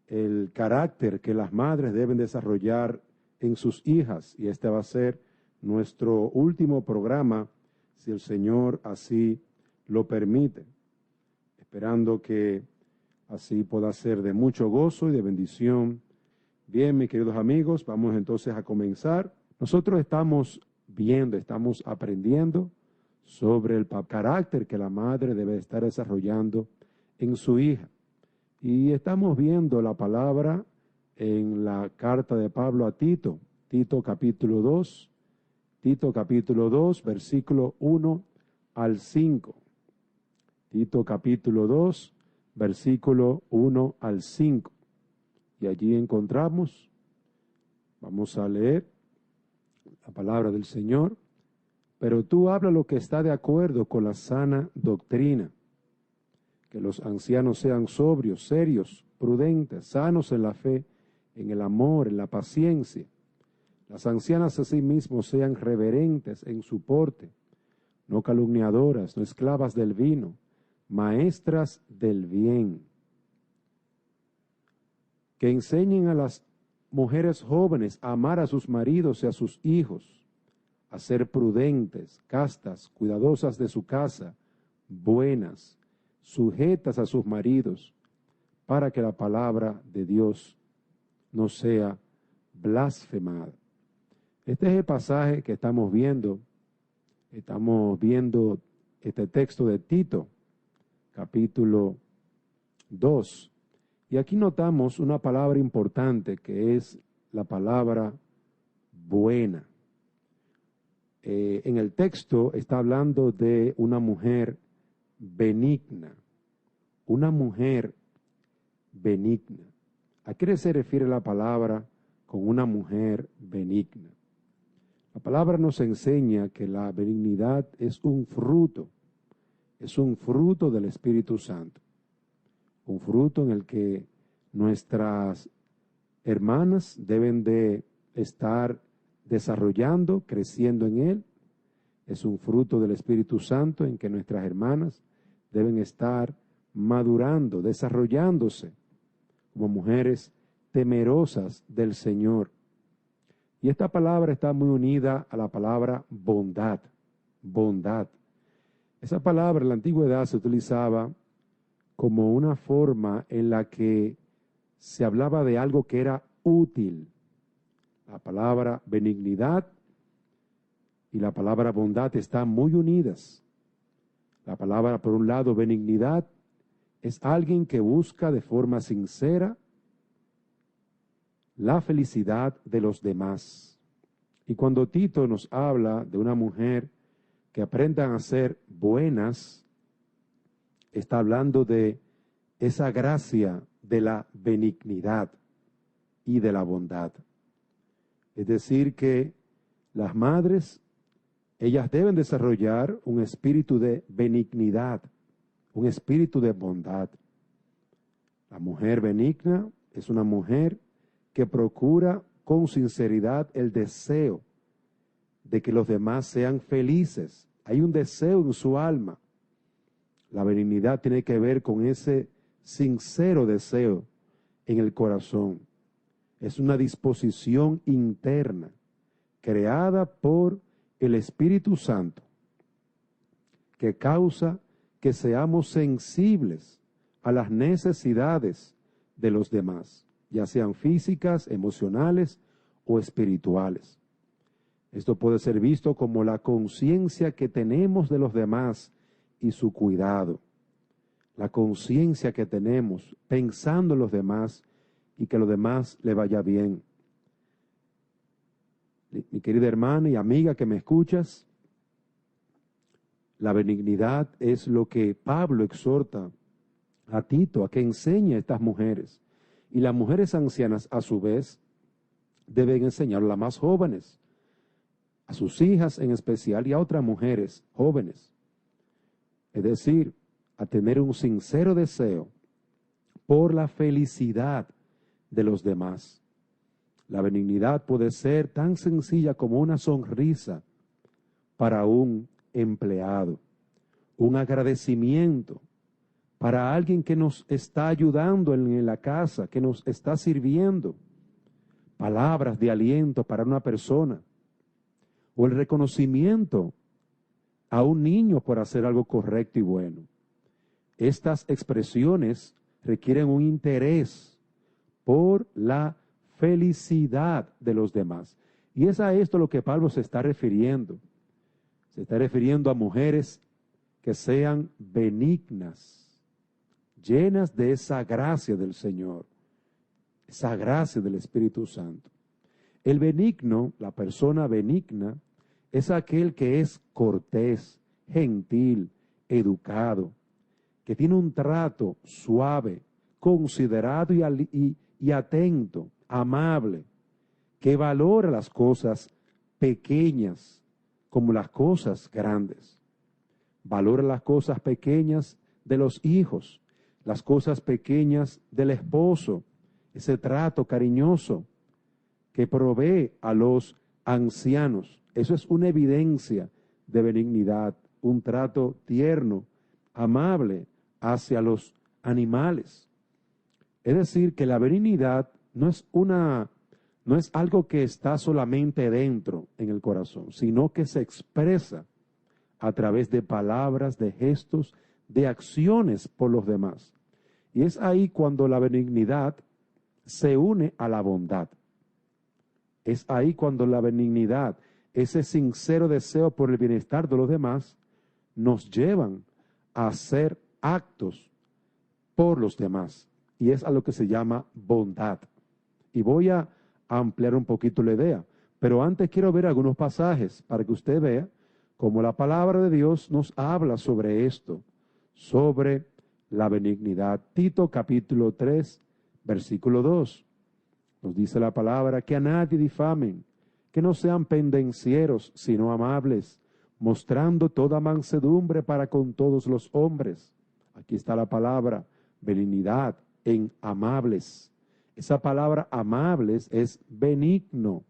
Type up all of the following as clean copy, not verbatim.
el carácter que las madres deben desarrollar en sus hijas. Y este va a ser nuestro último programa, si el Señor así lo permite, esperando que así pueda ser de mucho gozo y de bendición. Bien, mis queridos amigos, vamos entonces a comenzar. Nosotros estamos viendo, estamos aprendiendo sobre el carácter que la madre debe estar desarrollando en su hija. Y estamos viendo la palabra en la carta de Pablo a Tito, Tito capítulo 2, versículo 1 al 5. Tito capítulo 2, versículo 1 al 5. Y allí encontramos, vamos a leer la palabra del Señor. Pero tú habla lo que está de acuerdo con la sana doctrina, que los ancianos sean sobrios, serios, prudentes, sanos en la fe, en el amor, en la paciencia. Las ancianas asimismo sean reverentes en su porte, no calumniadoras, no esclavas del vino, maestras del bien. Que enseñen a las mujeres jóvenes a amar a sus maridos y a sus hijos, a ser prudentes, castas, cuidadosas de su casa, buenas, sujetas a sus maridos, para que la palabra de Dios no sea blasfemada. Este es el pasaje que estamos viendo este texto de Tito, capítulo 2. Y aquí notamos una palabra importante que es la palabra buena. En el texto está hablando de una mujer benigna, una mujer benigna. ¿A qué se refiere la palabra con una mujer benigna? La palabra nos enseña que la benignidad es un fruto del Espíritu Santo, un fruto en el que nuestras hermanas deben de estar desarrollando, creciendo en él. Es un fruto del Espíritu Santo en que nuestras hermanas deben estar madurando, desarrollándose como mujeres temerosas del Señor. Y esta palabra está muy unida a la palabra bondad, bondad. Esa palabra en la antigüedad se utilizaba como una forma en la que se hablaba de algo que era útil. La palabra benignidad y la palabra bondad están muy unidas. La palabra, por un lado, benignidad, es alguien que busca de forma sincera la felicidad de los demás. Y cuando Tito nos habla de una mujer que aprendan a ser buenas, está hablando de esa gracia de la benignidad y de la bondad. Es decir, que las madres, ellas deben desarrollar un espíritu de benignidad, un espíritu de bondad. La mujer benigna es una mujer que procura con sinceridad el deseo de que los demás sean felices. Hay un deseo en su alma. La benignidad tiene que ver con ese sincero deseo en el corazón. Es una disposición interna creada por el Espíritu Santo que causa que seamos sensibles a las necesidades de los demás, ya sean físicas, emocionales o espirituales. Esto puede ser visto como la conciencia que tenemos de los demás y su cuidado. La conciencia que tenemos pensando en los demás y que a los demás le vaya bien. Mi querida hermana y amiga que me escuchas, la benignidad es lo que Pablo exhorta a Tito a que enseñe a estas mujeres. Y las mujeres ancianas, a su vez, deben enseñar a las más jóvenes, a sus hijas en especial y a otras mujeres jóvenes. Es decir, a tener un sincero deseo por la felicidad de los demás. La benignidad puede ser tan sencilla como una sonrisa para un empleado, un agradecimiento para alguien que nos está ayudando en la casa, que nos está sirviendo. Palabras de aliento para una persona. O el reconocimiento a un niño por hacer algo correcto y bueno. Estas expresiones requieren un interés por la felicidad de los demás. Y es a esto lo que Pablo se está refiriendo. Se está refiriendo a mujeres que sean benignas, llenas de esa gracia del Señor, esa gracia del Espíritu Santo. El benigno, la persona benigna, es aquel que es cortés, gentil, educado, que tiene un trato suave, considerado y atento, amable, que valora las cosas pequeñas como las cosas grandes. Valora las cosas pequeñas de los hijos, las cosas pequeñas del esposo, ese trato cariñoso que provee a los ancianos. Eso es una evidencia de benignidad, un trato tierno, amable hacia los animales. Es decir, que la benignidad no es algo que está solamente dentro en el corazón, sino que se expresa a través de palabras, de gestos, de acciones por los demás. Y es ahí cuando la benignidad se une a la bondad. Es ahí cuando la benignidad, ese sincero deseo por el bienestar de los demás, nos llevan a hacer actos por los demás. Y es a lo que se llama bondad. Y voy a ampliar un poquito la idea. Pero antes quiero ver algunos pasajes para que usted vea cómo la palabra de Dios nos habla sobre esto, sobre la benignidad. Tito capítulo 3, versículo 2. Nos dice la palabra que a nadie difamen, que no sean pendencieros, sino amables, mostrando toda mansedumbre para con todos los hombres. Aquí está la palabra benignidad en amables. Esa palabra amables es benigno.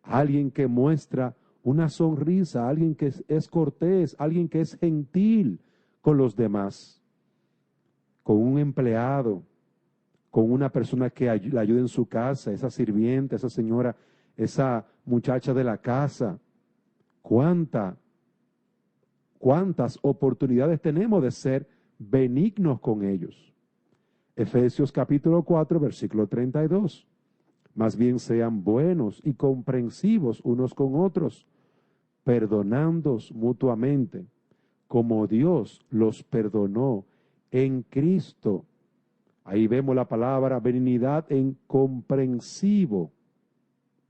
Alguien que muestra una sonrisa, alguien que es cortés, alguien que es gentil con los demás, con un empleado, con una persona que le ayude en su casa, esa sirvienta, esa señora, esa muchacha de la casa. ¿Cuántas oportunidades tenemos de ser benignos con ellos? Efesios capítulo 4, versículo 32. Más bien sean buenos y comprensivos unos con otros, perdonándoos mutuamente, como Dios los perdonó en Cristo. Ahí vemos la palabra benignidad en comprensivo,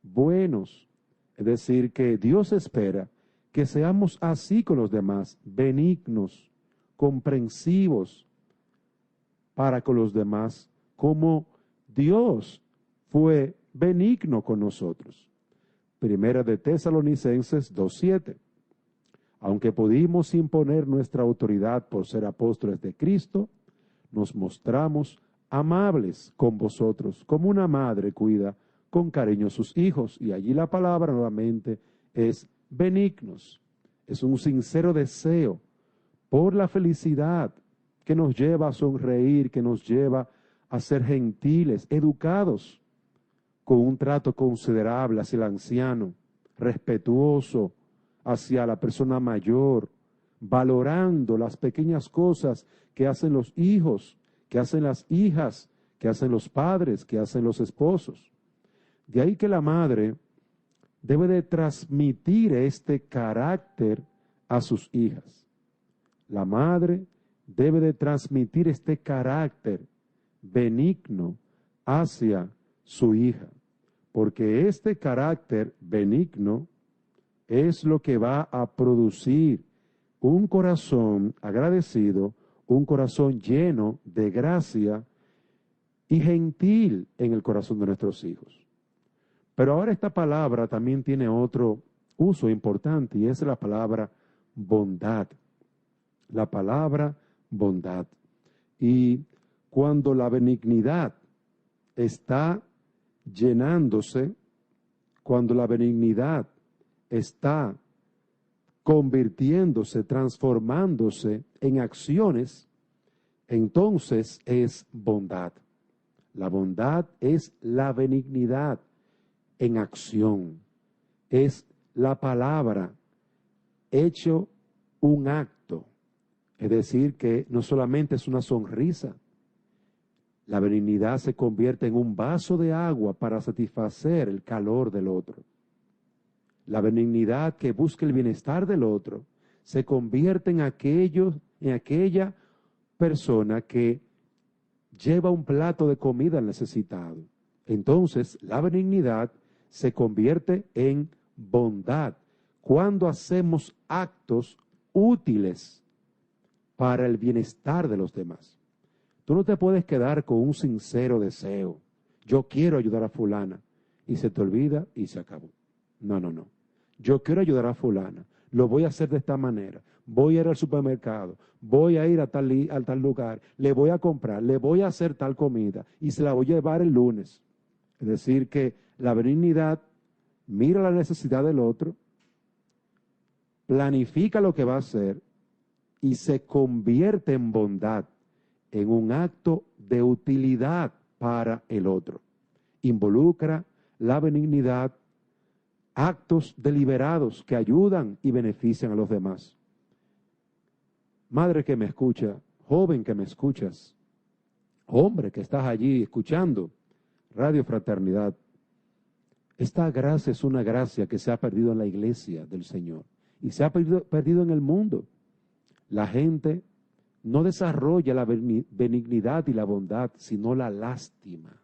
buenos. Es decir, que Dios espera que seamos así con los demás, benignos, comprensivos para con los demás, como Dios fue benigno con nosotros. Primera de Tesalonicenses 2:7. Aunque pudimos imponer nuestra autoridad por ser apóstoles de Cristo, nos mostramos amables con vosotros, como una madre cuida con cariño a sus hijos. Y allí la palabra nuevamente es benignos. Es un sincero deseo por la felicidad que nos lleva a sonreír, que nos lleva a ser gentiles, educados, con un trato considerable hacia el anciano, respetuoso hacia la persona mayor, valorando las pequeñas cosas que hacen los hijos, que hacen las hijas, que hacen los padres, que hacen los esposos. De ahí que la madre debe de transmitir este carácter a sus hijas. La madre debe de transmitir este carácter benigno hacia su hija, porque este carácter benigno es lo que va a producir un corazón agradecido, un corazón lleno de gracia y gentil en el corazón de nuestros hijos. Pero ahora esta palabra también tiene otro uso importante y es la palabra bondad. La palabra bondad. Y cuando la benignidad está llenándose, cuando la benignidad está convirtiéndose, transformándose en acciones, entonces es bondad. La bondad es la benignidad en acción. Es la palabra hecho un acto. Es decir, que no solamente es una sonrisa. La benignidad se convierte en un vaso de agua para satisfacer el calor del otro. La benignidad que busca el bienestar del otro se convierte en aquella persona que lleva un plato de comida al necesitado. Entonces, la benignidad se convierte en bondad cuando hacemos actos útiles para el bienestar de los demás. Tú no te puedes quedar con un sincero deseo. Yo quiero ayudar a fulana. Y se te olvida y se acabó. No, no, no. Yo quiero ayudar a fulana. Lo voy a hacer de esta manera. Voy a ir al supermercado. Voy a ir a tal lugar. Le voy a comprar. Le voy a hacer tal comida. Y se la voy a llevar el lunes. Es decir, que la benignidad mira la necesidad del otro, planifica lo que va a hacer y se convierte en bondad, en un acto de utilidad para el otro. Involucra la benignidad, actos deliberados que ayudan y benefician a los demás. Madre que me escucha, joven que me escuchas, hombre que estás allí escuchando Radio Fraternidad, esta gracia es una gracia que se ha perdido en la iglesia del Señor y se ha perdido en el mundo. La gente no desarrolla la benignidad y la bondad, sino la lástima.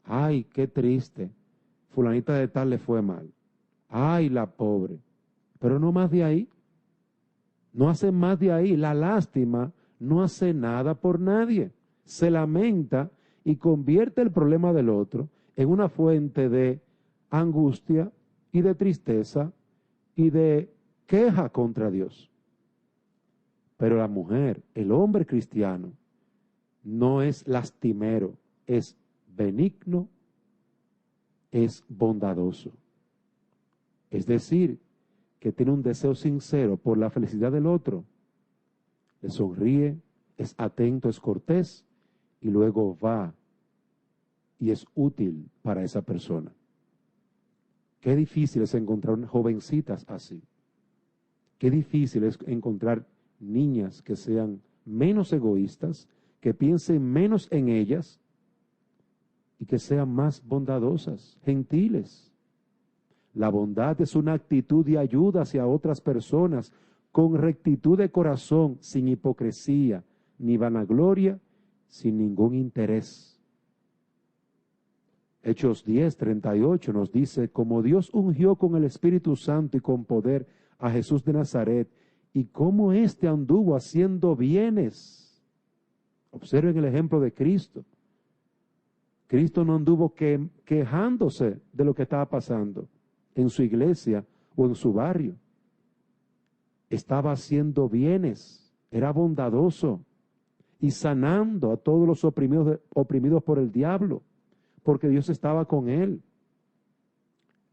Ay, qué triste, fulanita de tal le fue mal. Ay, la pobre. Pero no más de ahí. No hace más de ahí. La lástima no hace nada por nadie. Se lamenta y convierte el problema del otro en una fuente de angustia y de tristeza y de queja contra Dios. Pero la mujer, el hombre cristiano, no es lastimero, es benigno, es bondadoso. Es decir, que tiene un deseo sincero por la felicidad del otro. Le sonríe, es atento, es cortés y luego va y es útil para esa persona. Qué difícil es encontrar jovencitas así. Qué difícil es encontrar niñas que sean menos egoístas, que piensen menos en ellas y que sean más bondadosas, gentiles. La bondad es una actitud de ayuda hacia otras personas con rectitud de corazón, sin hipocresía, ni vanagloria, sin ningún interés. Hechos 10:38 nos dice, como Dios ungió con el Espíritu Santo y con poder a Jesús de Nazaret, y cómo éste anduvo haciendo bienes. Observen el ejemplo de Cristo. Cristo no anduvo quejándose de lo que estaba pasando en su iglesia o en su barrio. Estaba haciendo bienes, era bondadoso y sanando a todos los oprimidos por el diablo, porque Dios estaba con él.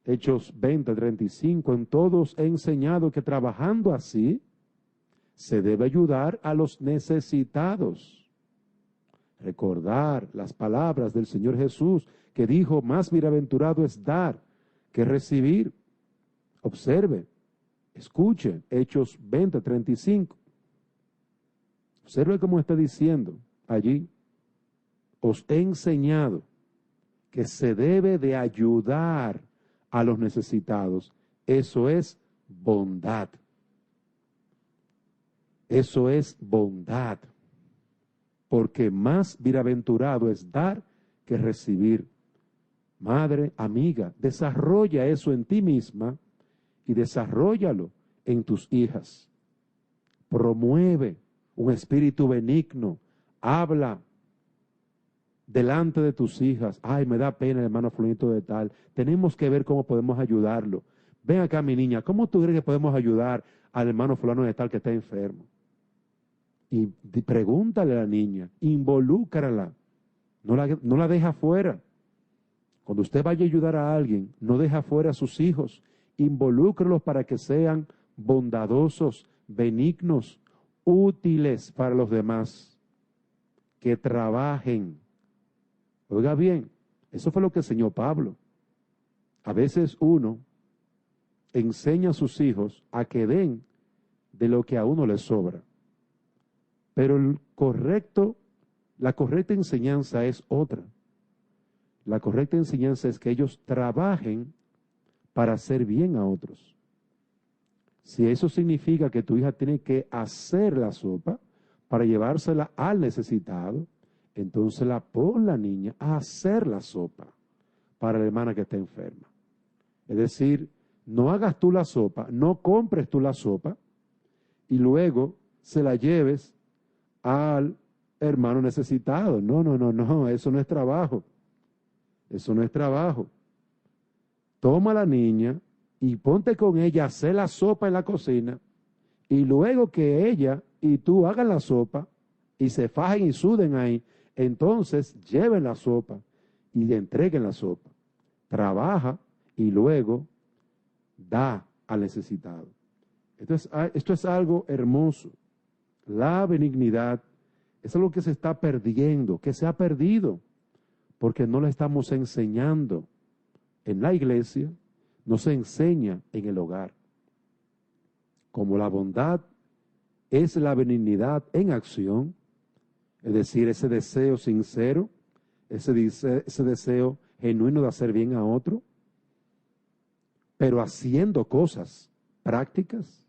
Hechos 20:35, en todos he enseñado que trabajando así, se debe ayudar a los necesitados. Recordar las palabras del Señor Jesús, que dijo, más bienaventurado es dar que recibir. Observe, escuche, Hechos 20:35. Observe cómo está diciendo allí, os he enseñado que se debe de ayudar a los necesitados. Eso es bondad. Eso es bondad. Porque más bienaventurado es dar que recibir. Madre, amiga, desarrolla eso en ti misma y desarróllalo en tus hijas. Promueve un espíritu benigno. Habla delante de tus hijas. Ay, me da pena el hermano fulanito de tal. Tenemos que ver cómo podemos ayudarlo. Ven acá, mi niña, ¿cómo tú crees que podemos ayudar al hermano fulano de tal que está enfermo? Y pregúntale a la niña, involúcrala, no la deja fuera. Cuando usted vaya a ayudar a alguien, no deja fuera a sus hijos, involúcrelos para que sean bondadosos, benignos, útiles para los demás. que trabajen. Oiga bien, eso fue lo que enseñó Pablo. A veces uno enseña a sus hijos a que den de lo que a uno les sobra. Pero la correcta enseñanza es otra. La correcta enseñanza es que ellos trabajen para hacer bien a otros. Si eso significa que tu hija tiene que hacer la sopa para llevársela al necesitado, entonces pon la niña a hacer la sopa para la hermana que está enferma. Es decir, no hagas tú la sopa, no compres tú la sopa y luego se la lleves al hermano necesitado. No, eso no es trabajo. Eso no es trabajo. Toma a la niña y ponte con ella a hacer la sopa en la cocina y luego que ella y tú hagan la sopa y se fajen y suden ahí, entonces lleven la sopa y le entreguen la sopa. Trabaja y luego da al necesitado. Esto es algo hermoso. La benignidad es algo que se está perdiendo, que se ha perdido, porque no la estamos enseñando en la iglesia, no se enseña en el hogar. Como la bondad es la benignidad en acción, es decir, ese deseo sincero, ese deseo genuino de hacer bien a otro, pero haciendo cosas prácticas.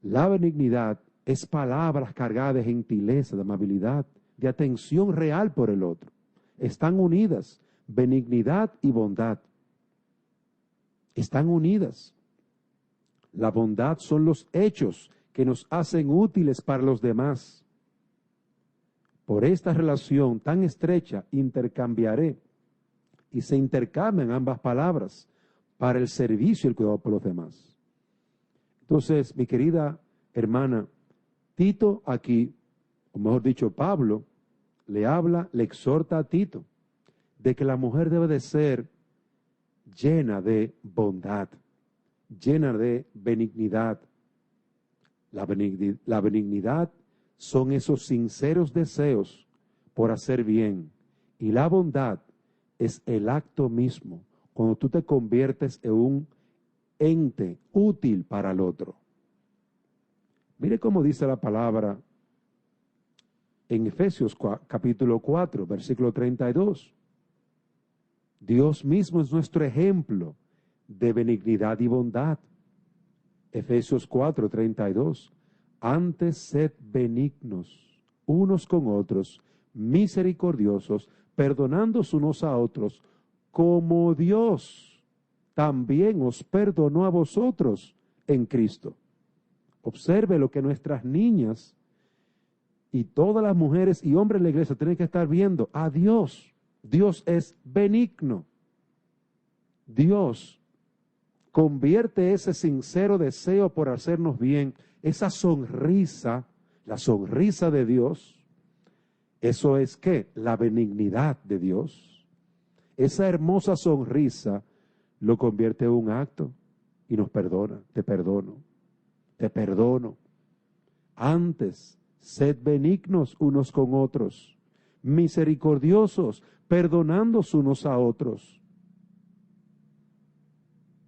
La benignidad es palabras cargadas de gentileza, de amabilidad, de atención real por el otro. Están unidas, benignidad y bondad. Están unidas. La bondad son los hechos que nos hacen útiles para los demás. Por esta relación tan estrecha intercambiaré y se intercambian ambas palabras para el servicio y el cuidado por los demás. Entonces, mi querida hermana, Tito aquí, o mejor dicho, Pablo, le exhorta a Tito de que la mujer debe de ser llena de bondad, llena de benignidad. La benignidad son esos sinceros deseos por hacer bien. Y la bondad es el acto mismo, cuando tú te conviertes en un ente útil para el otro. Mire cómo dice la palabra en Efesios capítulo 4, versículo 32. Dios mismo es nuestro ejemplo de benignidad y bondad. Efesios 4, 32. Antes sed benignos unos con otros, misericordiosos, perdonándoos unos a otros, como Dios también os perdonó a vosotros en Cristo. Observe lo que nuestras niñas y todas las mujeres y hombres de la iglesia tienen que estar viendo a Dios. Dios es benigno. Dios convierte ese sincero deseo por hacernos bien, esa sonrisa, la sonrisa de Dios. ¿Eso es qué? La benignidad de Dios. Esa hermosa sonrisa lo convierte en un acto y nos perdona. Te perdono, te perdono. Antes, sed benignos unos con otros, misericordiosos, perdonándoos unos a otros,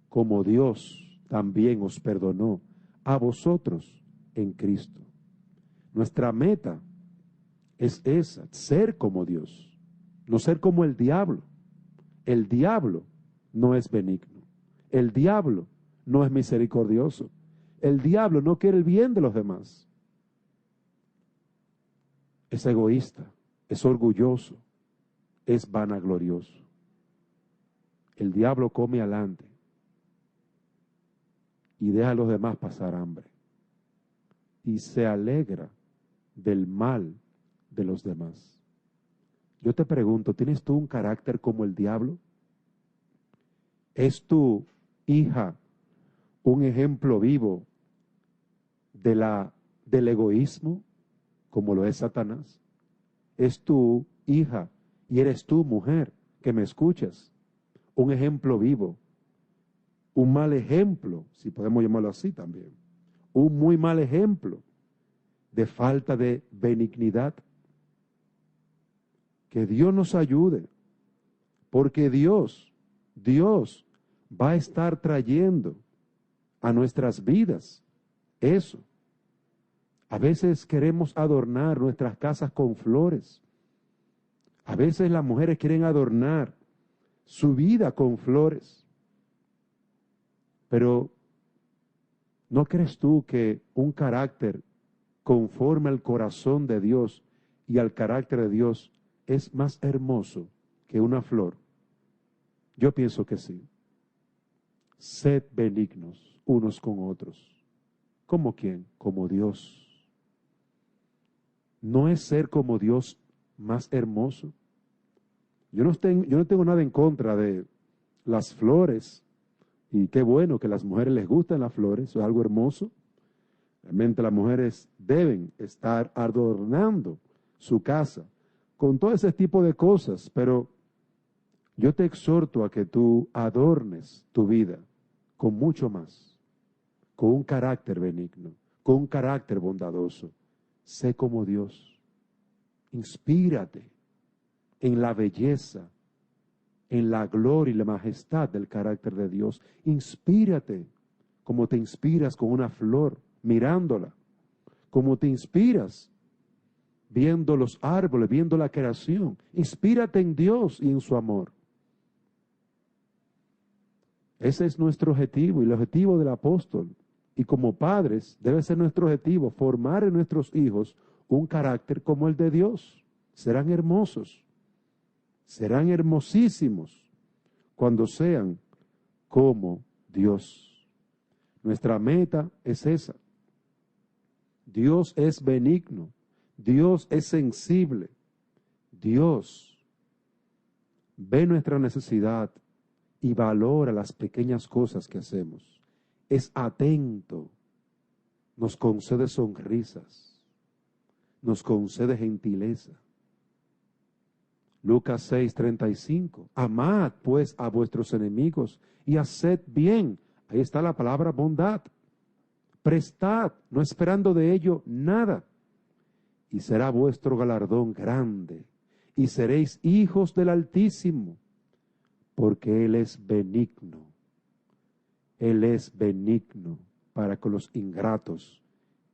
como Dios también os perdonó a vosotros en Cristo. Nuestra meta es esa, ser como Dios, no ser como el diablo. El diablo no es benigno, el diablo no es misericordioso, el diablo no quiere el bien de los demás. Es egoísta, es orgulloso, es vanaglorioso. El diablo come adelante y deja a los demás pasar hambre. Y se alegra del mal de los demás. Yo te pregunto, ¿tienes tú un carácter como el diablo? ¿Es tu hija un ejemplo vivo del egoísmo, como lo es Satanás? ¿Es tu hija y eres tú, mujer, que me escuchas, un ejemplo vivo? Un mal ejemplo, si podemos llamarlo así también. Un muy mal ejemplo de falta de benignidad. Que Dios nos ayude, porque Dios va a estar trayendo a nuestras vidas eso. A veces queremos adornar nuestras casas con flores. A veces las mujeres quieren adornar su vida con flores. Pero ¿no crees tú que un carácter conforme al corazón de Dios y al carácter de Dios es más hermoso que una flor? Yo pienso que sí. Sed benignos unos con otros. ¿Como quién? Como Dios. ¿No es ser como Dios más hermoso? Yo no tengo nada en contra de las flores, y qué bueno que a las mujeres les gustan las flores, eso es algo hermoso. Realmente las mujeres deben estar adornando su casa con todo ese tipo de cosas, pero yo te exhorto a que tú adornes tu vida con mucho más, con un carácter benigno, con un carácter bondadoso. Sé como Dios. Inspírate en la belleza, en la gloria y la majestad del carácter de Dios. Inspírate como te inspiras con una flor, mirándola, como te inspiras viendo los árboles, viendo la creación. Inspírate en Dios y en su amor. Ese es nuestro objetivo y el objetivo del apóstol. Y como padres debe ser nuestro objetivo formar en nuestros hijos un carácter como el de Dios. Serán hermosos, serán hermosísimos cuando sean como Dios. Nuestra meta es esa. Dios es benigno, Dios es sensible, Dios ve nuestra necesidad y valora las pequeñas cosas que hacemos. Es atento, nos concede sonrisas, nos concede gentileza. Lucas 6:35, amad pues a vuestros enemigos y haced bien. Ahí está la palabra bondad. Prestad, no esperando de ello nada, y será vuestro galardón grande, y seréis hijos del Altísimo, porque Él es benigno. Él es benigno para con los ingratos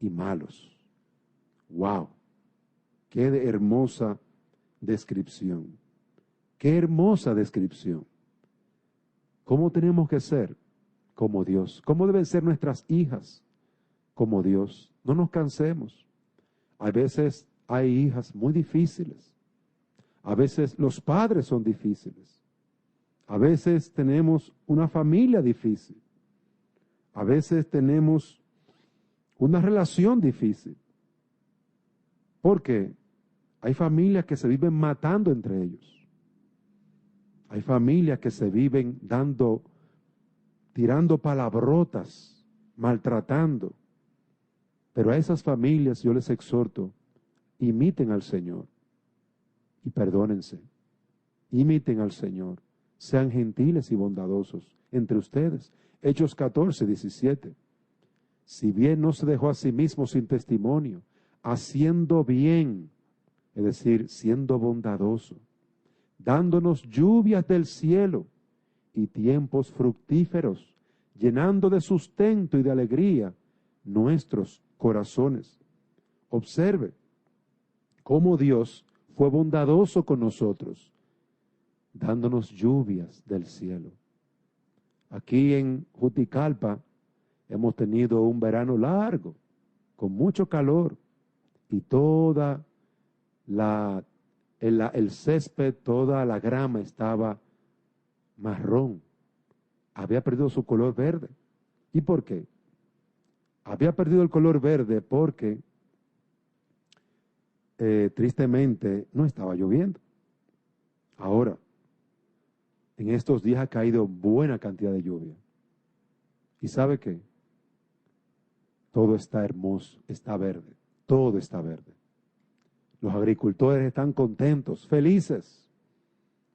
y malos. ¡Wow! ¡Qué hermosa descripción! ¡Qué hermosa descripción! ¿Cómo tenemos que ser? Como Dios. ¿Cómo deben ser nuestras hijas? Como Dios. No nos cansemos. A veces hay hijas muy difíciles. A veces los padres son difíciles. A veces tenemos una familia difícil. A veces tenemos una relación difícil. ¿Por qué? Hay familias que se viven matando entre ellos. Hay familias que se viven tirando palabrotas, maltratando. Pero a esas familias yo les exhorto, imiten al Señor y perdónense. Imiten al Señor. Sean gentiles y bondadosos entre ustedes. Hechos 14:17. Si bien no se dejó a sí mismo sin testimonio, haciendo bien, es decir, siendo bondadoso, dándonos lluvias del cielo y tiempos fructíferos, llenando de sustento y de alegría nuestros corazones. Observe cómo Dios fue bondadoso con nosotros, dándonos lluvias del cielo. Aquí en Juticalpa hemos tenido un verano largo, con mucho calor, y toda el césped, toda la grama estaba marrón. Había perdido su color verde. ¿Y por qué? Había perdido el color verde porque tristemente no estaba lloviendo. Ahora, en estos días ha caído buena cantidad de lluvia. ¿Y sabe qué? Todo está hermoso, está verde, todo está verde. Los agricultores están contentos, felices.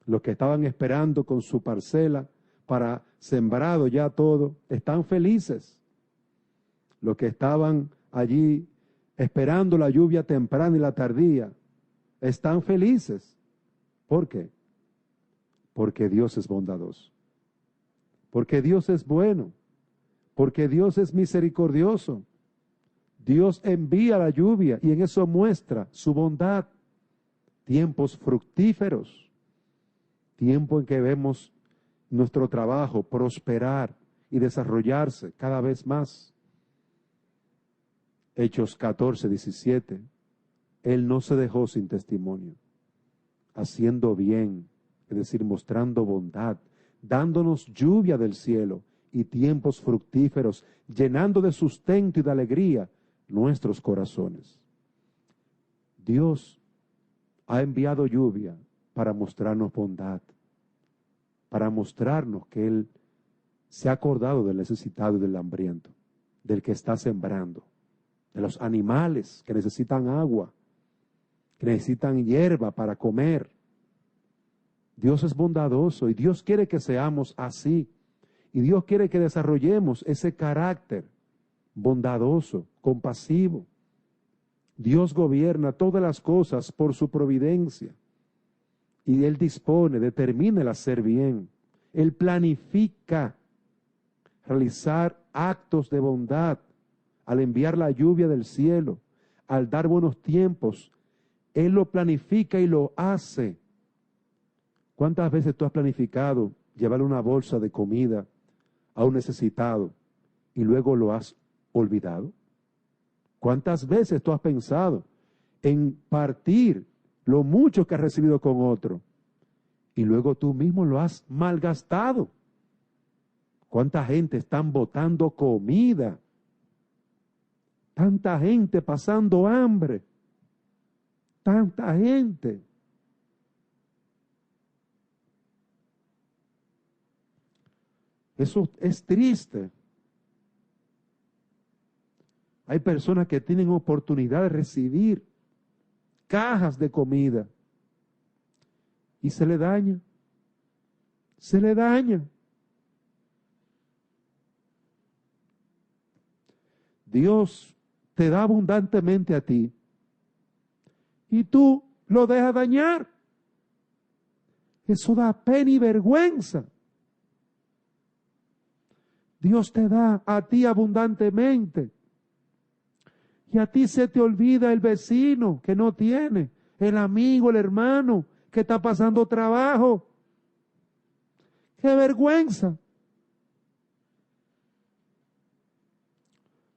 Los que estaban esperando con su parcela para sembrado ya todo, están felices. Los que estaban allí esperando la lluvia temprana y la tardía, están felices. ¿Por qué? Porque Dios es bondadoso. Porque Dios es bueno. Porque Dios es misericordioso. Dios envía la lluvia y en eso muestra su bondad. Tiempos fructíferos. Tiempo en que vemos nuestro trabajo prosperar y desarrollarse cada vez más. Hechos 14, 17. Él no se dejó sin testimonio, haciendo bien, es decir, mostrando bondad, dándonos lluvia del cielo y tiempos fructíferos, llenando de sustento y de alegría nuestros corazones. Dios ha enviado lluvia para mostrarnos bondad, para mostrarnos que Él se ha acordado del necesitado y del hambriento, del que está sembrando, de los animales que necesitan agua, que necesitan hierba para comer. Dios es bondadoso y Dios quiere que seamos así. Y Dios quiere que desarrollemos ese carácter bondadoso, compasivo. Dios gobierna todas las cosas por su providencia. Y Él dispone, determina el hacer bien. Él planifica realizar actos de bondad al enviar la lluvia del cielo, al dar buenos tiempos. Él lo planifica y lo hace. ¿Cuántas veces tú has planificado llevarle una bolsa de comida a un necesitado y luego lo has olvidado? ¿Cuántas veces tú has pensado en partir lo mucho que has recibido con otro y luego tú mismo lo has malgastado? ¿Cuánta gente están botando comida? Tanta gente pasando hambre. Tanta gente. Eso es triste. Hay personas que tienen oportunidad de recibir cajas de comida y se le daña. Se le daña. Dios te da abundantemente a ti y tú lo dejas dañar. Eso da pena y vergüenza. Dios te da a ti abundantemente. Y a ti se te olvida el vecino que no tiene, el amigo, el hermano que está pasando trabajo. ¡Qué vergüenza!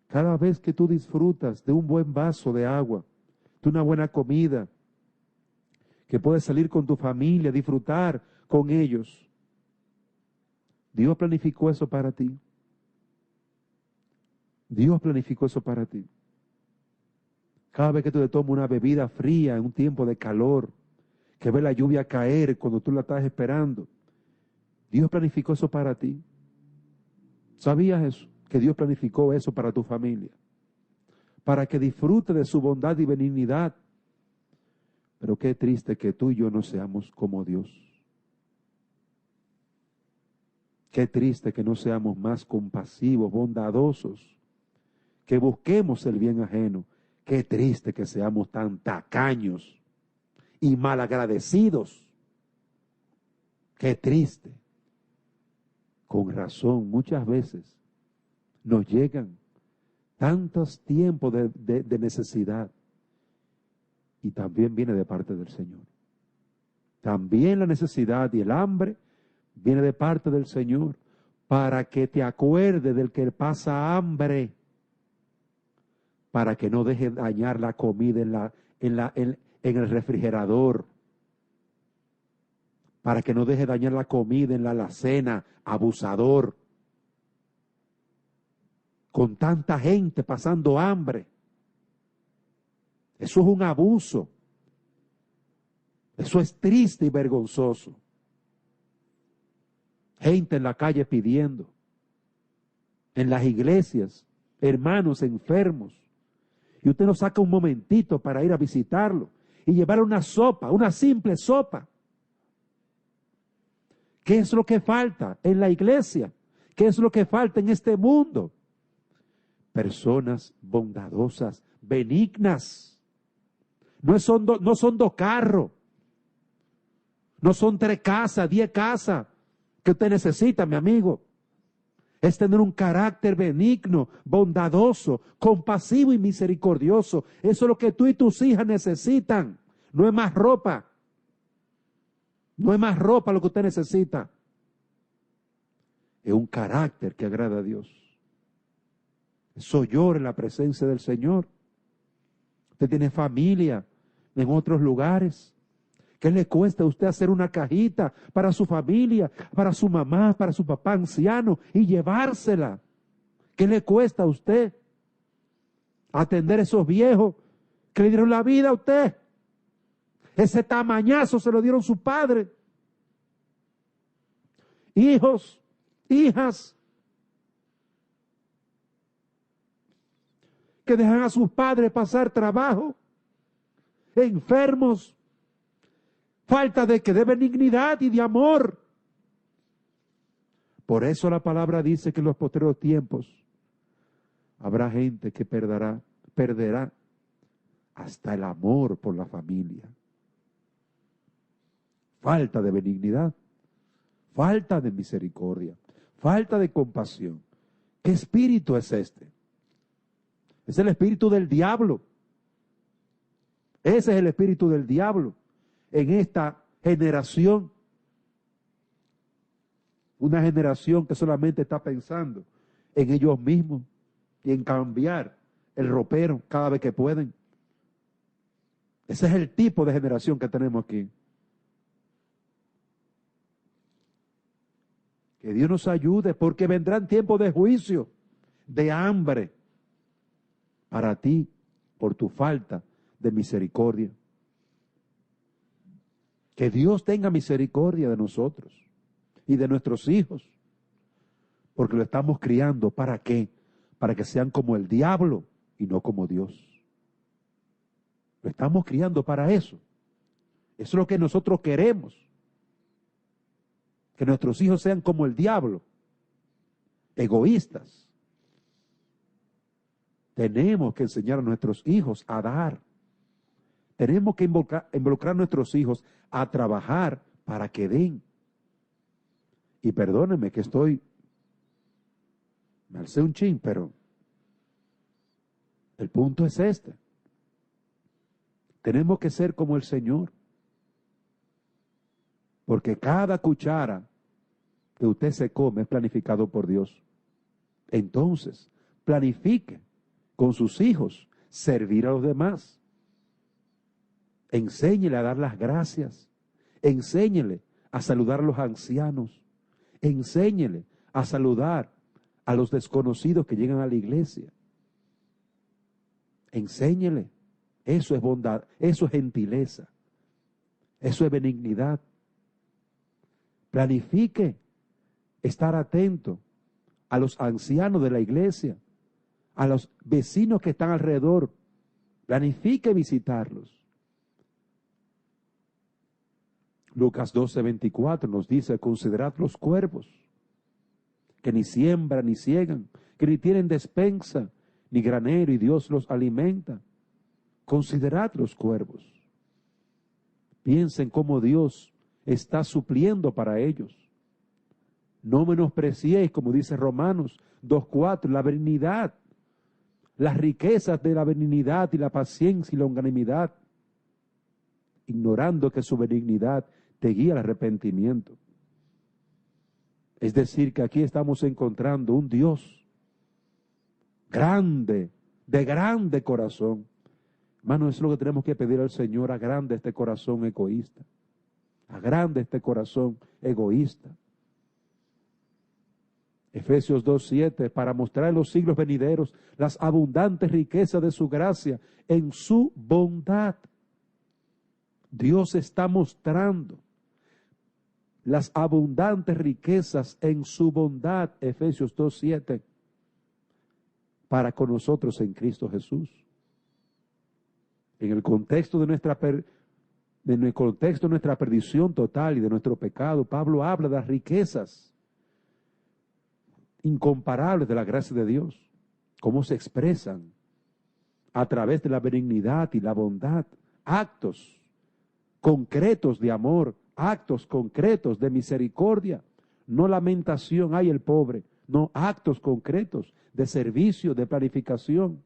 Cada vez que tú disfrutas de un buen vaso de agua, de una buena comida, que puedes salir con tu familia, disfrutar con ellos, Dios planificó eso para ti. Dios planificó eso para ti. Cada vez que tú te tomas una bebida fría en un tiempo de calor, que ves la lluvia caer cuando tú la estás esperando, Dios planificó eso para ti. ¿Sabías eso? Que Dios planificó eso para tu familia, para que disfrute de su bondad y benignidad. Pero qué triste que tú y yo no seamos como Dios. Qué triste que no seamos más compasivos, bondadosos, que busquemos el bien ajeno. Qué triste que seamos tan tacaños y malagradecidos. Qué triste. Con razón, muchas veces nos llegan tantos tiempos de necesidad y también viene de parte del Señor. También la necesidad y el hambre viene de parte del Señor para que te acuerdes del que pasa hambre, para que no deje dañar la comida en el refrigerador, para que no deje dañar la comida en la alacena, abusador. Con tanta gente pasando hambre. Eso es un abuso. Eso es triste y vergonzoso. Gente en la calle pidiendo. En las iglesias, hermanos enfermos. Y usted no saca un momentito para ir a visitarlo y llevarle una sopa, una simple sopa. ¿Qué es lo que falta en la iglesia? ¿Qué es lo que falta en este mundo? Personas bondadosas, benignas. No son dos carros. No son 3 casas, 10 casas que usted necesita, mi amigo. Es tener un carácter benigno, bondadoso, compasivo y misericordioso. Eso es lo que tú y tus hijas necesitan. No es más ropa. No es más ropa lo que usted necesita. Es un carácter que agrada a Dios. Eso llora en la presencia del Señor. Usted tiene familia en otros lugares. ¿Qué le cuesta a usted hacer una cajita para su familia, para su mamá, para su papá anciano y llevársela? ¿Qué le cuesta a usted atender a esos viejos que le dieron la vida a usted? Ese tamañazo se lo dieron su padre. Hijos, hijas, que dejan a sus padres pasar trabajo, enfermos, falta de benignidad y de amor. Por eso la palabra dice que en los postreros tiempos habrá gente que perderá hasta el amor por la familia. Falta de benignidad, falta de misericordia, falta de compasión. ¿Qué espíritu es este? Es el espíritu del diablo. Ese es el espíritu del diablo en esta generación. Una generación que solamente está pensando en ellos mismos y en cambiar el ropero cada vez que pueden. Ese es el tipo de generación que tenemos aquí. Que Dios nos ayude, porque vendrán tiempos de juicio, de hambre, para ti, por tu falta de misericordia. Que Dios tenga misericordia de nosotros y de nuestros hijos, porque lo estamos criando, ¿para qué? Para que sean como el diablo y no como Dios. Lo estamos criando para eso. Eso es lo que nosotros queremos. Que nuestros hijos sean como el diablo, egoístas. Tenemos que enseñar a nuestros hijos a dar. Tenemos que involucrar a nuestros hijos a trabajar para que den. Y perdónenme que me alcé un chin, pero el punto es este. Tenemos que ser como el Señor. Porque cada cuchara que usted se come es planificado por Dios. Entonces, planifique con sus hijos servir a los demás. Enséñele a dar las gracias. Enséñele a saludar a los ancianos. Enséñele a saludar a los desconocidos que llegan a la iglesia. Enséñele. Eso es bondad, eso es gentileza, eso es benignidad. Planifique estar atento a los ancianos de la iglesia, a los vecinos que están alrededor. Planifique visitarlos. Lucas 12:24 nos dice: considerad los cuervos, que ni siembran ni ciegan, que ni tienen despensa ni granero, y Dios los alimenta. Considerad los cuervos. Piensen cómo Dios está supliendo para ellos. No menospreciéis, como dice Romanos 2:4, la benignidad, las riquezas de la benignidad y la paciencia y la longanimidad, ignorando que su benignidad te guía al arrepentimiento. Es decir, que aquí estamos encontrando un Dios grande, de grande corazón. Hermano, eso es lo que tenemos que pedir al Señor: agrande este corazón egoísta. Agrande este corazón egoísta. Efesios 2:7, para mostrar en los siglos venideros las abundantes riquezas de su gracia en su bondad. Dios está mostrando las abundantes riquezas en su bondad, Efesios 2:7, para con nosotros en Cristo Jesús. En el contexto de nuestra perdición total y de nuestro pecado, Pablo habla de las riquezas incomparables de la gracia de Dios, cómo se expresan a través de la benignidad y la bondad, actos concretos de amor actos concretos de misericordia, no lamentación, ay el pobre, no, actos concretos de servicio, de planificación.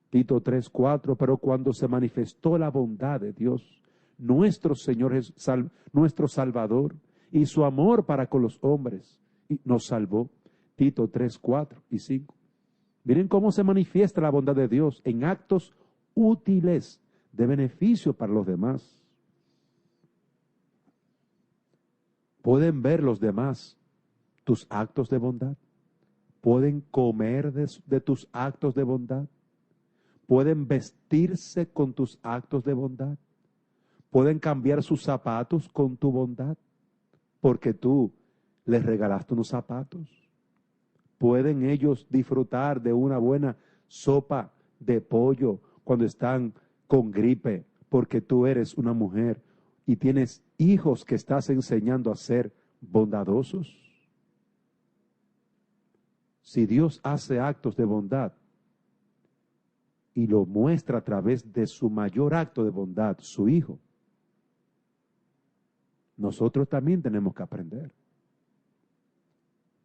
Tito 3:4, pero cuando se manifestó la bondad de Dios, nuestro Señor, nuestro Salvador, y su amor para con los hombres, y nos salvó. Tito 3:4 y 5. Miren cómo se manifiesta la bondad de Dios en actos útiles de beneficio para los demás. ¿Pueden ver los demás tus actos de bondad? ¿Pueden comer de tus actos de bondad? ¿Pueden vestirse con tus actos de bondad? ¿Pueden cambiar sus zapatos con tu bondad? Porque tú les regalaste unos zapatos. ¿Pueden ellos disfrutar de una buena sopa de pollo cuando están con gripe? Porque tú eres una mujer y tienes hijos que estás enseñando a ser bondadosos. Si Dios hace actos de bondad y lo muestra a través de su mayor acto de bondad, su Hijo, nosotros también tenemos que aprender.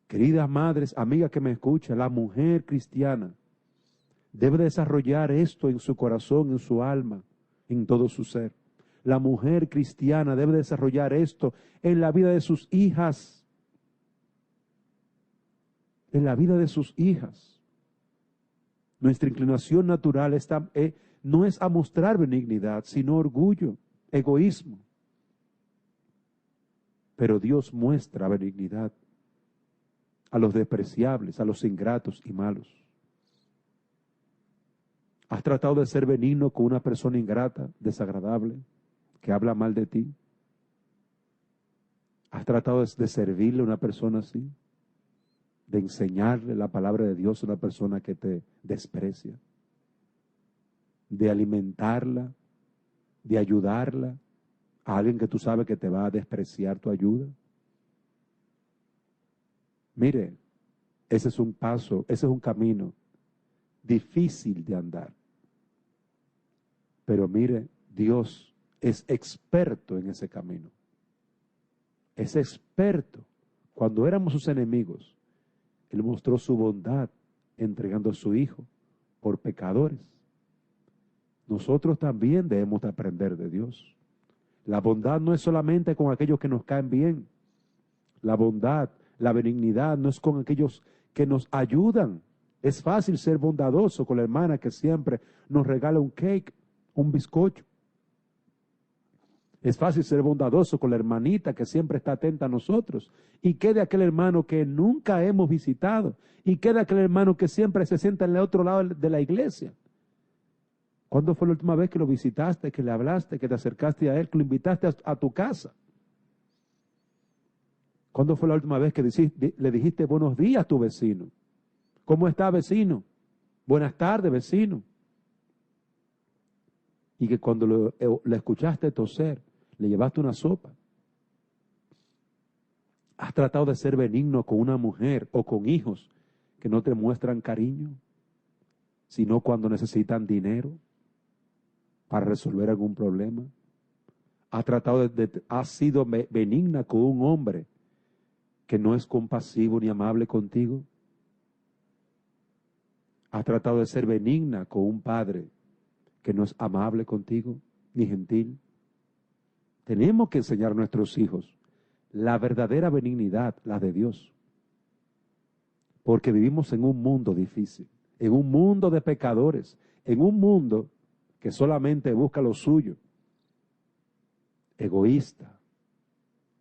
Queridas madres, amigas que me escuchan, la mujer cristiana debe desarrollar esto en su corazón, en su alma, en todo su ser. La mujer cristiana debe desarrollar esto en la vida de sus hijas. En la vida de sus hijas. Nuestra inclinación natural no es a mostrar benignidad, sino orgullo, egoísmo. Pero Dios muestra benignidad a los despreciables, a los ingratos y malos. ¿Has tratado de ser benigno con una persona ingrata, desagradable, que habla mal de ti? ¿Has tratado de servirle a una persona así? ¿De enseñarle la palabra de Dios a una persona que te desprecia? ¿De alimentarla? ¿De ayudarla a alguien que tú sabes que te va a despreciar tu ayuda? Mire, ese es un paso, ese es un camino difícil de andar. Pero mire, Dios es experto en ese camino. Es experto. Cuando éramos sus enemigos, Él mostró su bondad entregando a su Hijo por pecadores. Nosotros también debemos de aprender de Dios. La bondad no es solamente con aquellos que nos caen bien. La bondad, la benignidad no es con aquellos que nos ayudan. Es fácil ser bondadoso con la hermana que siempre nos regala un cake, un bizcocho. Es fácil ser bondadoso con la hermanita que siempre está atenta a nosotros. ¿Y qué de aquel hermano que nunca hemos visitado? ¿Y qué de aquel hermano que siempre se sienta en el otro lado de la iglesia? ¿Cuándo fue la última vez que lo visitaste, que le hablaste, que te acercaste a él, que lo invitaste a tu casa? ¿Cuándo fue la última vez que le dijiste buenos días a tu vecino? ¿Cómo está, vecino? Buenas tardes, vecino. Y que cuando le escuchaste toser, le llevaste una sopa. ¿Has tratado de ser benigno con una mujer o con hijos que no te muestran cariño, sino cuando necesitan dinero para resolver algún problema? ¿Has sido benigna con un hombre que no es compasivo ni amable contigo? ¿Has tratado de ser benigna con un padre que no es amable contigo ni gentil? Tenemos que enseñar a nuestros hijos la verdadera benignidad, la de Dios. Porque vivimos en un mundo difícil, en un mundo de pecadores, en un mundo que solamente busca lo suyo, egoísta.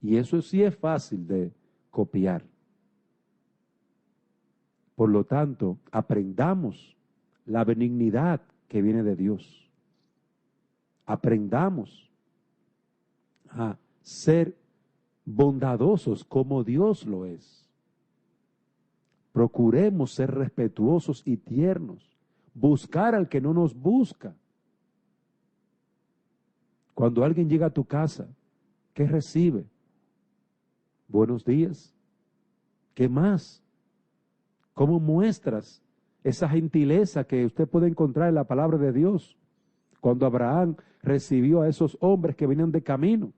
Y eso sí es fácil de copiar. Por lo tanto, aprendamos la benignidad que viene de Dios. Aprendamos a ser bondadosos como Dios lo es. Procuremos ser respetuosos y tiernos. Buscar al que no nos busca. Cuando alguien llega a tu casa, ¿qué recibe? Buenos días. ¿Qué más? ¿Cómo muestras esa gentileza que usted puede encontrar en la palabra de Dios? Cuando Abraham recibió a esos hombres que venían de camino,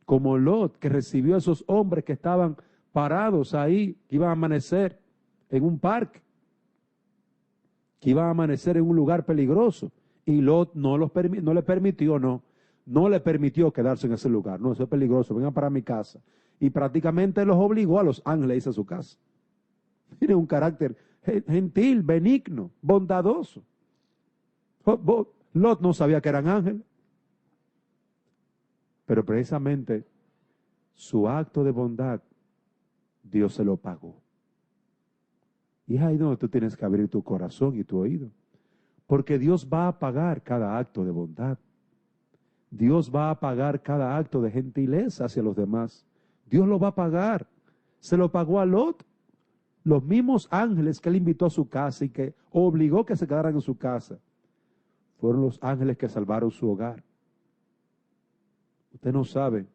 como Lot, que recibió a esos hombres que estaban parados ahí, que iban a amanecer en un parque, que iban a amanecer en un lugar peligroso, y Lot no le permitió quedarse en ese lugar. No, eso es peligroso, vengan para mi casa. Y prácticamente los obligó a los ángeles a irse a su casa. Tiene un carácter gentil, benigno, bondadoso. Lot no sabía que eran ángeles, pero precisamente su acto de bondad, Dios se lo pagó. Y es ahí donde tú tienes que abrir tu corazón y tu oído, porque Dios va a pagar cada acto de bondad. Dios va a pagar cada acto de gentileza hacia los demás. Dios lo va a pagar. Se lo pagó a Lot. Los mismos ángeles que él invitó a su casa y que obligó que se quedaran en su casa, fueron los ángeles que salvaron su hogar. Usted no sabe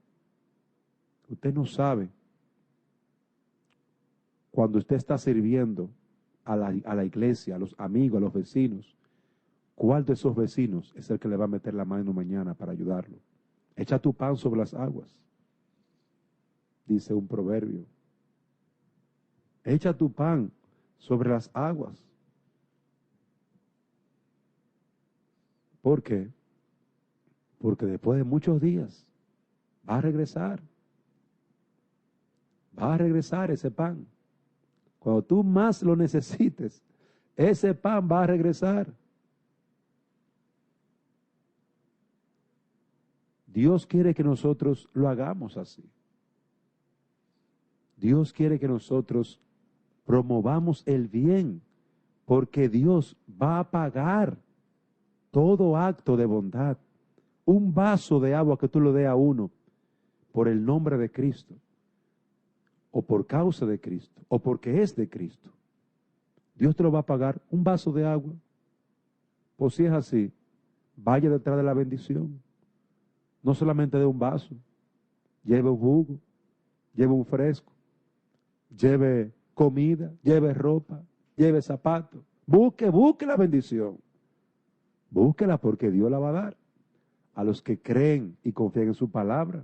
cuando usted está sirviendo a la iglesia, a los amigos, a los vecinos, ¿cuál de esos vecinos es el que le va a meter la mano mañana para ayudarlo? Echa tu pan sobre las aguas, dice un proverbio. Echa tu pan sobre las aguas. ¿Por qué? Porque después de muchos días va a regresar. Va a regresar ese pan. Cuando tú más lo necesites, ese pan va a regresar. Dios quiere que nosotros lo hagamos así. Dios quiere que nosotros promovamos el bien, porque Dios va a pagar todo acto de bondad. Un vaso de agua que tú le des a uno por el nombre de Cristo, o por causa de Cristo, o porque es de Cristo, Dios te lo va a pagar. Un vaso de agua. Pues si es así, vaya detrás de la bendición. No solamente de un vaso, lleve un jugo, lleve un fresco, lleve comida, lleve ropa, lleve zapatos. Busque la bendición. Búsquela, porque Dios la va a dar a los que creen y confían en su palabra.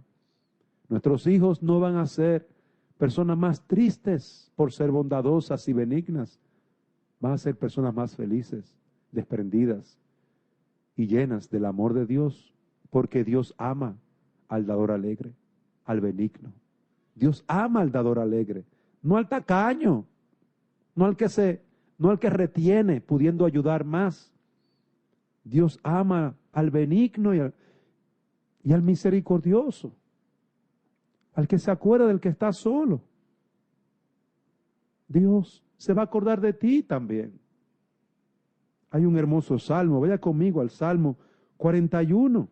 Nuestros hijos no van a ser personas más tristes por ser bondadosas y benignas. Van a ser personas más felices, desprendidas y llenas del amor de Dios, porque Dios ama al dador alegre, al benigno. Dios ama al dador alegre, no al tacaño, no al que retiene pudiendo ayudar más. Dios ama al benigno y al misericordioso, al que se acuerda del que está solo. Dios se va a acordar de ti también. Hay un hermoso salmo, vaya conmigo al Salmo 41.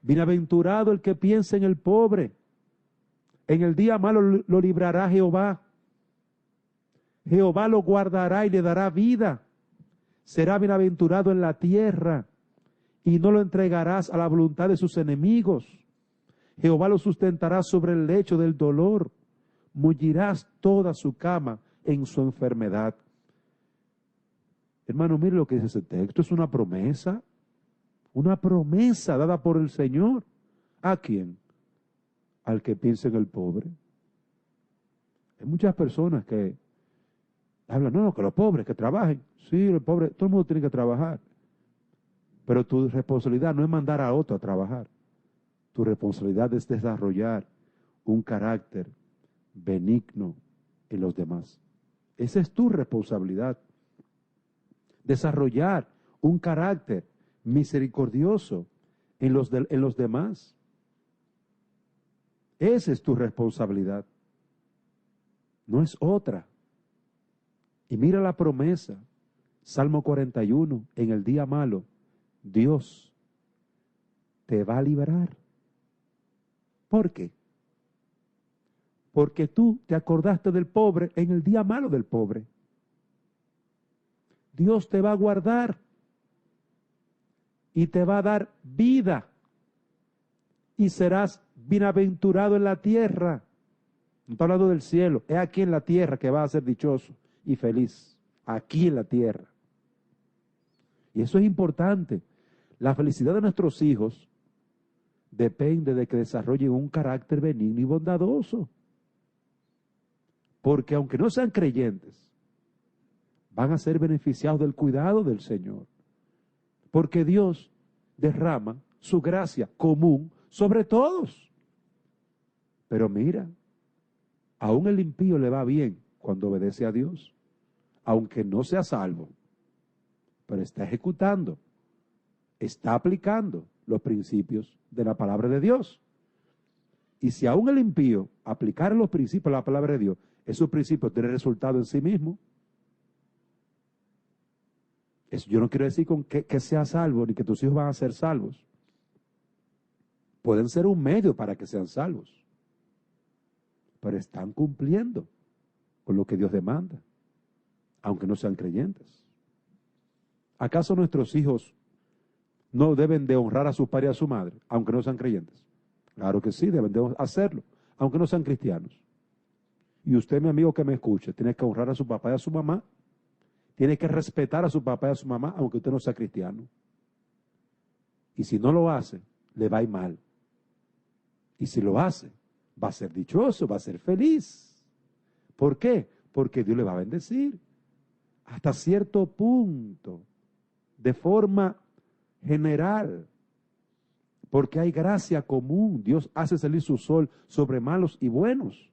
Bienaventurado el que piensa en el pobre, en el día malo lo librará Jehová. Jehová lo guardará y le dará vida. Será bienaventurado en la tierra y no lo entregarás a la voluntad de sus enemigos. Jehová lo sustentará sobre el lecho del dolor. Mullirás toda su cama en su enfermedad. Hermano, mire lo que dice ese texto. Es una promesa dada por el Señor. ¿A quién? Al que piensa en el pobre. Hay muchas personas que hablan, no, que los pobres que trabajen. Sí, los pobres, todo el mundo tiene que trabajar. Pero tu responsabilidad no es mandar a otro a trabajar. Tu responsabilidad es desarrollar un carácter benigno en los demás. Esa es tu responsabilidad. Desarrollar un carácter misericordioso en los demás. Esa es tu responsabilidad. No es otra. Y mira la promesa, Salmo 41, en el día malo, Dios te va a liberar. ¿Por qué? Porque tú te acordaste del pobre en el día malo del pobre. Dios te va a guardar y te va a dar vida y serás bienaventurado en la tierra. No está hablando del cielo, es aquí en la tierra que vas a ser dichoso y feliz, aquí en la tierra. Y eso es importante. La felicidad de nuestros hijos depende de que desarrollen un carácter benigno y bondadoso. Porque aunque no sean creyentes, van a ser beneficiados del cuidado del Señor. Porque Dios derrama su gracia común sobre todos. Pero mira, aún el impío le va bien cuando obedece a Dios, aunque no sea salvo, pero está ejecutando, está aplicando los principios de la palabra de Dios. Y si aún el impío aplicara los principios de la palabra de Dios, esos principios tienen resultado en sí mismo. Eso yo no quiero decir con que sea salvo, ni que tus hijos van a ser salvos. Pueden ser un medio para que sean salvos, pero están cumpliendo con lo que Dios demanda, aunque no sean creyentes. ¿Acaso nuestros hijos no deben de honrar a su padre y a su madre, aunque no sean creyentes? Claro que sí, deben de hacerlo, aunque no sean cristianos. Y usted, mi amigo que me escucha, tiene que honrar a su papá y a su mamá. Tiene que respetar a su papá y a su mamá, aunque usted no sea cristiano. Y si no lo hace, le va a ir mal. Y si lo hace, va a ser dichoso, va a ser feliz. ¿Por qué? Porque Dios le va a bendecir. Hasta cierto punto, de forma general. Porque hay gracia común. Dios hace salir su sol sobre malos y buenos.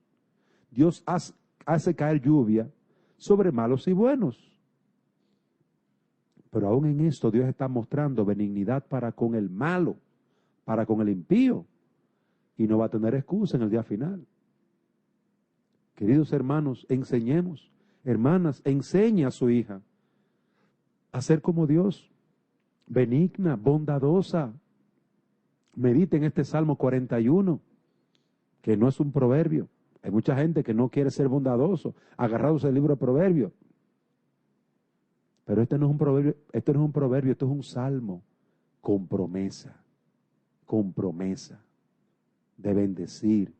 Dios hace caer lluvia sobre malos y buenos. Pero aún en esto Dios está mostrando benignidad para con el malo, para con el impío. Y no va a tener excusa en el día final. Queridos hermanos, enseñemos. Hermanas, enseña a su hija a ser como Dios. Benigna, bondadosa. Medite en este Salmo 41, que no es un proverbio. Hay mucha gente que no quiere ser bondadoso, agarrados al libro de Proverbios. Pero este no es un proverbio, esto es un salmo con promesa de bendecir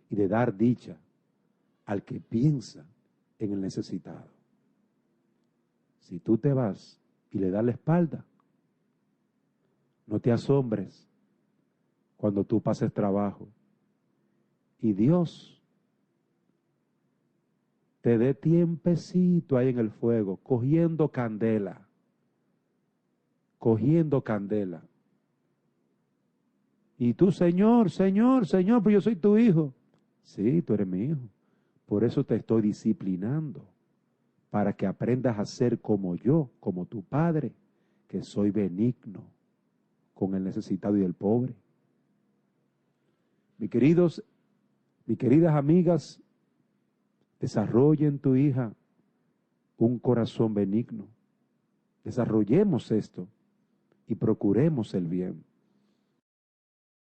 y de dar dicha al que piensa en el necesitado. Si tú te vas y le das la espalda, no te asombres cuando tú pases trabajo y Dios te dé tiempecito ahí en el fuego, cogiendo candela. Y tú, Señor, pues yo soy tu hijo. Sí, tú eres mi hijo. Por eso te estoy disciplinando, para que aprendas a ser como yo, como tu padre, que soy benigno con el necesitado y el pobre. Mis queridas amigas, desarrolle en tu hija un corazón benigno. Desarrollemos esto y procuremos el bien.